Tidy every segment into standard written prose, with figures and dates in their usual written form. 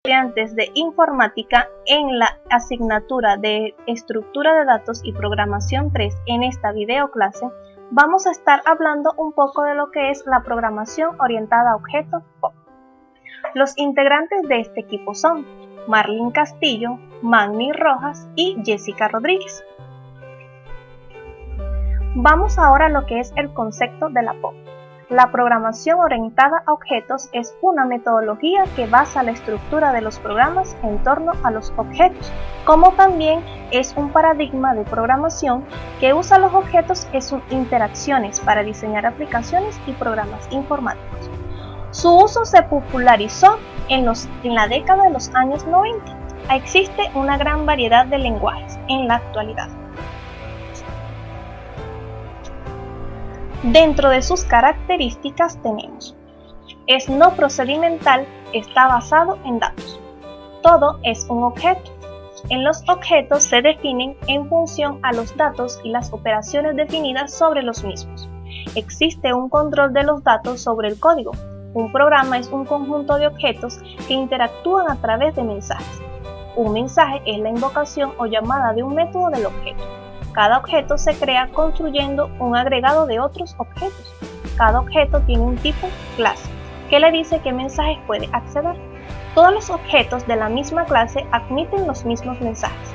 estudiantes de informática en la asignatura de Estructura de Datos y Programación 3. En esta videoclase vamos a estar hablando un poco de lo que es la programación orientada a objetos POP. Los integrantes de este equipo son Marlene Castillo, Magni Rojas y Jessica Rodríguez. Vamos ahora a lo que es el concepto de la POP. La programación orientada a objetos es una metodología que basa la estructura de los programas en torno a los objetos, como también es un paradigma de programación que usa los objetos en sus interacciones para diseñar aplicaciones y programas informáticos. Su uso se popularizó en la década de los años 90. Existe una gran variedad de lenguajes en la actualidad. Dentro de sus características tenemos: es no procedimental, está basado en datos. Todo es un objeto. En los objetos se definen en función a los datos y las operaciones definidas sobre los mismos. Existe un control de los datos sobre el código. Un programa es un conjunto de objetos que interactúan a través de mensajes. Un mensaje es la invocación o llamada de un método del objeto. Cada objeto se crea construyendo un agregado de otros objetos. Cada objeto tiene un tipo clase, que le dice qué mensajes puede acceder. Todos los objetos de la misma clase admiten los mismos mensajes.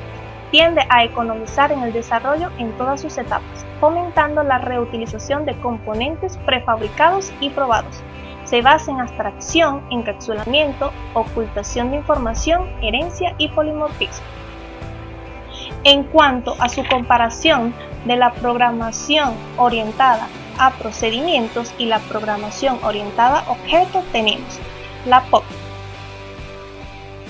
Tiende a economizar en el desarrollo en todas sus etapas, fomentando la reutilización de componentes prefabricados y probados. Se basa en abstracción, encapsulamiento, ocultación de información, herencia y polimorfismo. En cuanto a su comparación de la programación orientada a procedimientos y la programación orientada a objetos, tenemos la POP.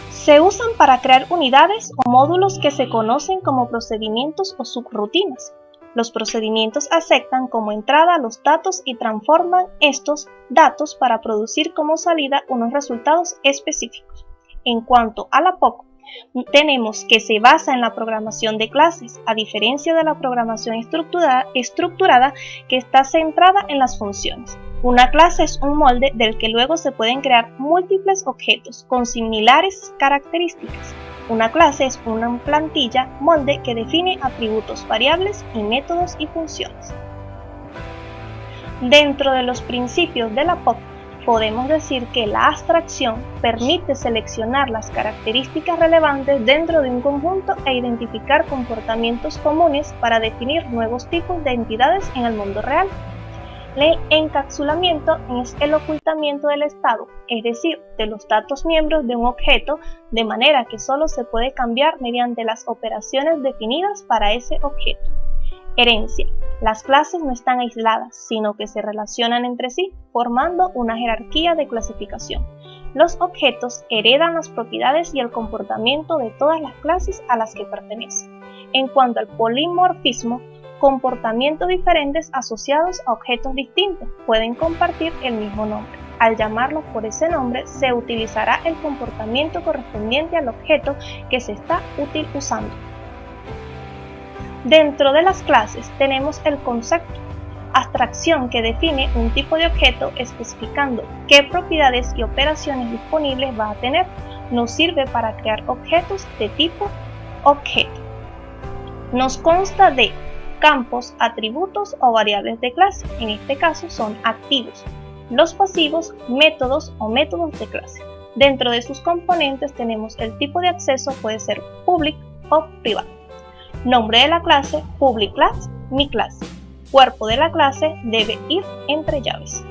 Se usan para crear unidades o módulos que se conocen como procedimientos o subrutinas. Los procedimientos aceptan como entrada los datos y transforman estos datos para producir como salida unos resultados específicos. En cuanto a la POP, tenemos que se basa en la programación de clases, a diferencia de la programación estructurada que está centrada en las funciones. Una clase es un molde del que luego se pueden crear múltiples objetos con similares características. Una clase es una plantilla molde que define atributos, variables y métodos y funciones. Dentro de los principios de la POP, podemos decir que la abstracción permite seleccionar las características relevantes dentro de un conjunto e identificar comportamientos comunes para definir nuevos tipos de entidades en el mundo real. El encapsulamiento es el ocultamiento del estado, es decir, de los datos miembros de un objeto, de manera que solo se puede cambiar mediante las operaciones definidas para ese objeto. Herencia. Las clases no están aisladas, sino que se relacionan entre sí, formando una jerarquía de clasificación. Los objetos heredan las propiedades y el comportamiento de todas las clases a las que pertenecen. En cuanto al polimorfismo, comportamientos diferentes asociados a objetos distintos pueden compartir el mismo nombre. Al llamarlos por ese nombre, se utilizará el comportamiento correspondiente al objeto que se está usando. Dentro de las clases tenemos el concepto abstracción, que define un tipo de objeto especificando qué propiedades y operaciones disponibles va a tener. Nos sirve para crear objetos de tipo objeto. Nos consta de campos, atributos o variables de clase. En este caso son activos. Los pasivos, métodos o métodos de clase. Dentro de sus componentes tenemos el tipo de acceso, puede ser public o privado. Nombre de la clase, public class, mi clase. Cuerpo de la clase debe ir entre llaves.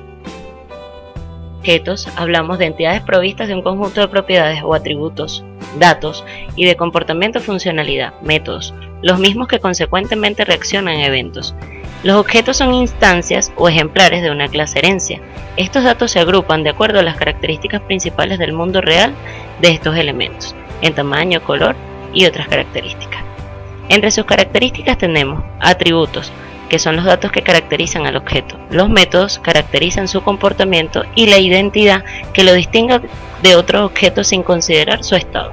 Objetos, hablamos de entidades provistas de un conjunto de propiedades o atributos, datos y de comportamiento o funcionalidad, métodos, los mismos que consecuentemente reaccionan a eventos. Los objetos son instancias o ejemplares de una clase herencia. Estos datos se agrupan de acuerdo a las características principales del mundo real de estos elementos, en tamaño, color y otras características. Entre sus características tenemos atributos, que son los datos que caracterizan al objeto. Los métodos caracterizan su comportamiento y la identidad, que lo distingue de otros objetos sin considerar su estado.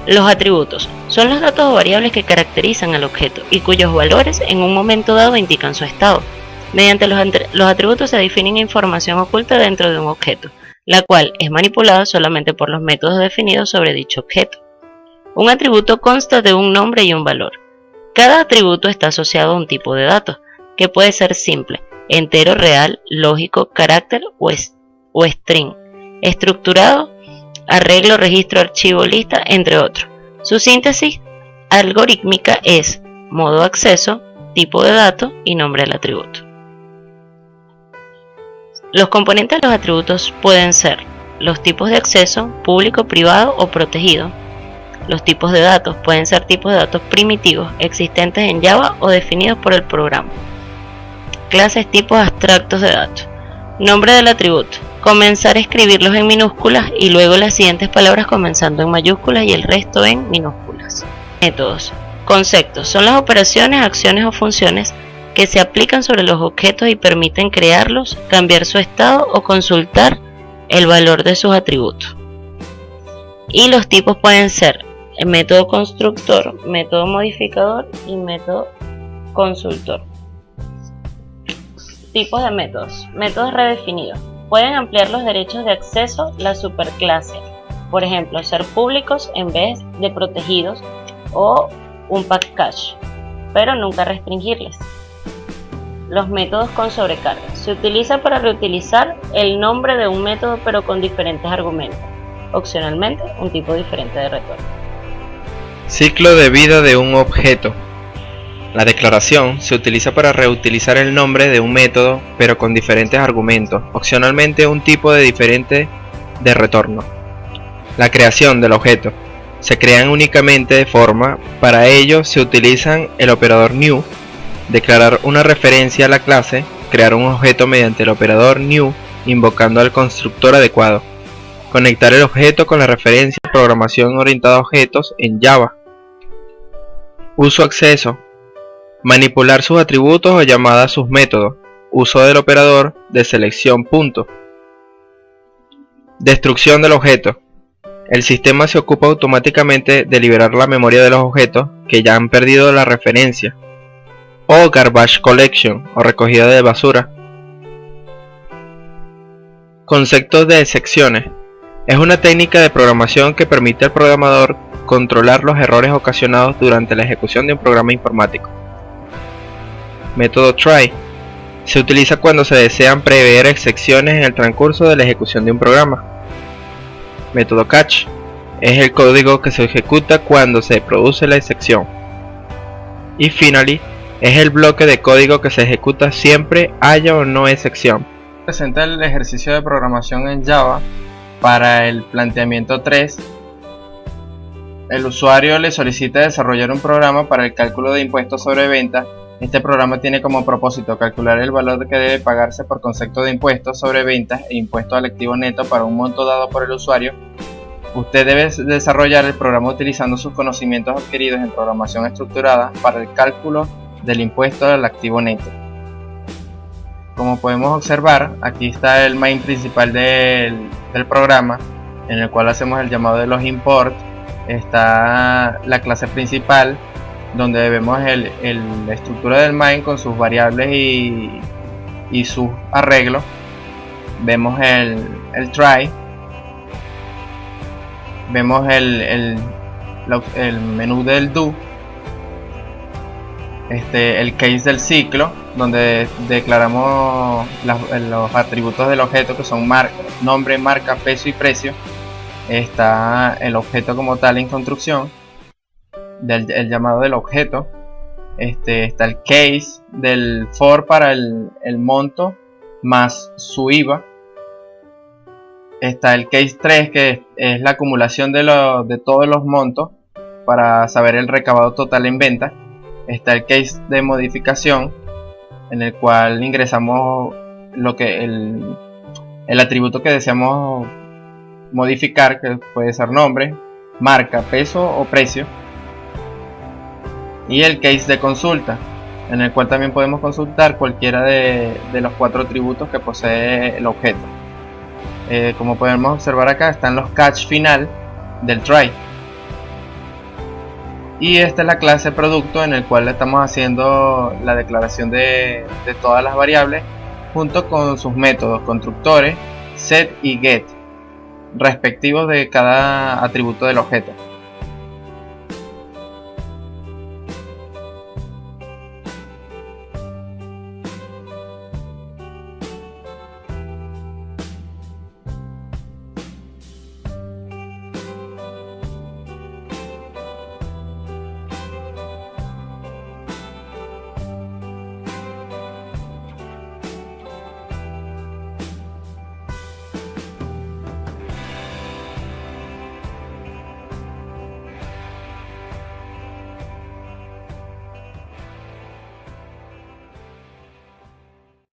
Los atributos son los datos o variables que caracterizan al objeto y cuyos valores en un momento dado indican su estado. Mediante los atributos se define información oculta dentro de un objeto. la cual es manipulada solamente por los métodos definidos sobre dicho objeto. Un atributo consta de un nombre y un valor. Cada atributo está asociado a un tipo de datos, que puede ser simple, entero, real, lógico, carácter o string, estructurado, arreglo, registro, archivo, lista, entre otros. Su síntesis algorítmica es modo de acceso, tipo de datos y nombre del atributo. Los componentes de los atributos pueden ser los tipos de acceso, público, privado o protegido. Los tipos de datos pueden ser tipos de datos primitivos existentes en Java o definidos por el programa. Clases, tipos abstractos de datos. Nombre del atributo. Comenzar a escribirlos en minúsculas y luego las siguientes palabras comenzando en mayúsculas y el resto en minúsculas. Métodos. Conceptos. Son las operaciones, acciones o funciones que se aplican sobre los objetos y permiten crearlos, cambiar su estado o consultar el valor de sus atributos. Y los tipos pueden ser el método constructor, método modificador y método consultor. Tipos de métodos. Métodos redefinidos. Pueden ampliar los derechos de acceso la superclase, por ejemplo, ser públicos en vez de protegidos o un package, pero nunca restringirles. Los métodos con sobrecarga. Se utiliza para reutilizar el nombre de un método pero con diferentes argumentos. Opcionalmente, un tipo diferente de retorno. Ciclo de vida de un objeto. La declaración se utiliza para reutilizar el nombre de un método pero con diferentes argumentos. Opcionalmente, un tipo diferente de retorno. La creación del objeto. Se crean únicamente de forma, para ello se utilizan el operador new, declarar una referencia a la clase, crear un objeto mediante el operador new invocando al constructor adecuado, conectar el objeto con la referencia programación orientada a objetos en Java. Uso acceso, manipular sus atributos o llamadas a sus métodos, uso del operador de selección punto. Destrucción del objeto. El sistema se ocupa automáticamente de liberar la memoria de los objetos que ya han perdido la referencia. O garbage collection o recogida de basura. Conceptos de excepciones. Es una técnica de programación que permite al programador controlar los errores ocasionados durante la ejecución de un programa informático. Método try. Se utiliza cuando se desean prever excepciones en el transcurso de la ejecución de un programa. Método catch. Es el código que se ejecuta cuando se produce la excepción. Y finally, es el bloque de código que se ejecuta siempre haya o no excepción. Presenta el ejercicio de programación en Java para el planteamiento 3. El usuario le solicita desarrollar un programa para el cálculo de impuestos sobre ventas. Este programa tiene como propósito calcular el valor que debe pagarse por concepto de impuestos sobre ventas e impuestos al activo neto para un monto dado por el usuario. Usted debe desarrollar el programa utilizando sus conocimientos adquiridos en programación estructurada para el cálculo del impuesto al activo neto. Como podemos observar, aquí está el main principal del programa, en el cual hacemos el llamado de los import. Está la clase principal, donde vemos la estructura del main con sus variables y sus arreglos. Vemos el try, vemos el menú del do, el case del ciclo, donde declaramos los atributos del objeto, que son nombre, marca, peso y precio. Está el objeto como tal en construcción, el llamado del objeto. Está el case del for para el monto más su IVA. Está el case 3, que es la acumulación de todos los montos para saber el recabado total en venta. Está el case de modificación, en el cual ingresamos el atributo que deseamos modificar, que puede ser nombre, marca, peso o precio. Y el case de consulta, en el cual también podemos consultar cualquiera de los 4 atributos que posee el objeto. Como podemos observar acá, están los catch final del try. Y esta es la clase producto, en el cual estamos haciendo la declaración de todas las variables junto con sus métodos constructores, set y get. respectivos de cada atributo del objeto.